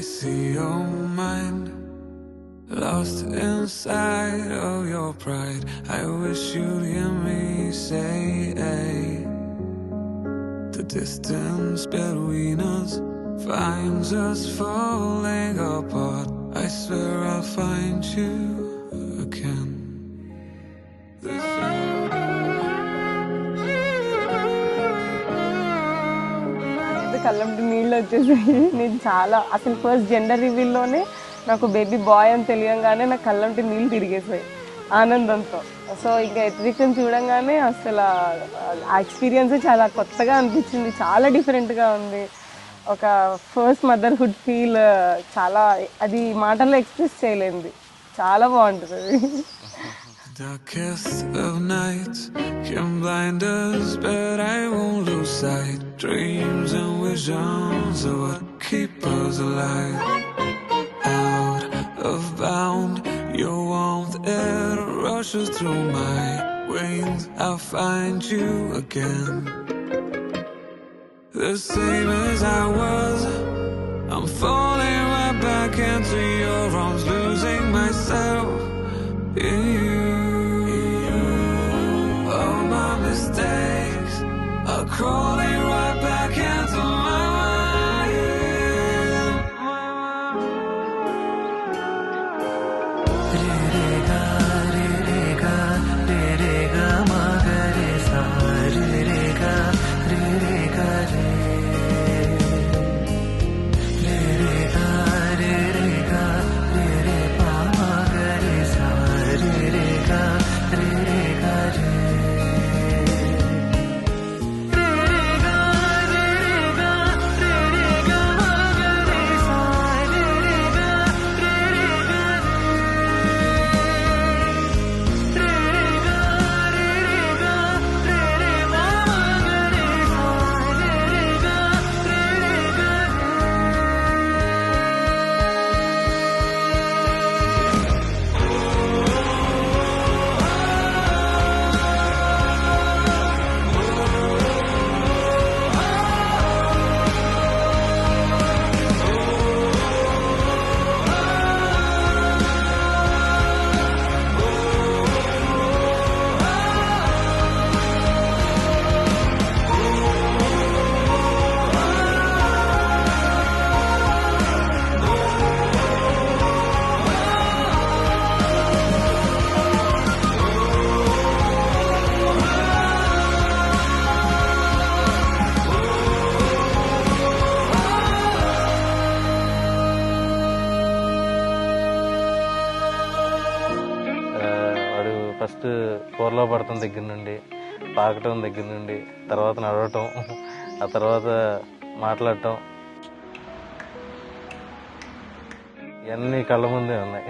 see your mind lost inside of your pride. I wish you'd hear me say, the distance between us finds us falling apart. I swear I'll find you again. కళ్ళంటి నీళ్ళు వచ్చేసాయి. నేను చాలా అసలు first gender రివీల్లోనే నాకు baby bye అని తెలియంగానే నాకు కళ్ళంటి నీళ్ళు తిరిగేసాయి ఆనందంతో. సో ఇంకా ఎత్రికని చూడంగానే అసలు ఆ ఎక్స్పీరియన్స్ చాలా కొత్తగా అనిపించింది, చాలా డిఫరెంట్గా ఉంది. ఒక ఫస్ట్ మదర్హుడ్ ఫీల్ చాలా, అది మాటల్లో ఎక్స్ప్రెస్ చేయలేంది, చాలా బాగుంటుంది. Darkest of nights can blind us, but I won't lose sight. Dreams and visions are what keep us alive. Out of bound, your warmth it rushes through my wings. I'll find you again, the same as I was. I'm falling right back into your arms, losing myself in you. All my mistakes are crawling right back into my mind. Re re ga re re ga re re ga ma ga re sa re re ga re re ga re re re ga re re ga re re pa ma ga re sa re re ga re re ga re. First కూరలో పడటం దగ్గర నుండి, పాకటం దగ్గర నుండి, తర్వాత నడవటం, ఆ తర్వాత మాట్లాడటం, ఇవన్నీ కళ్ళ ముందే ఉన్నాయి.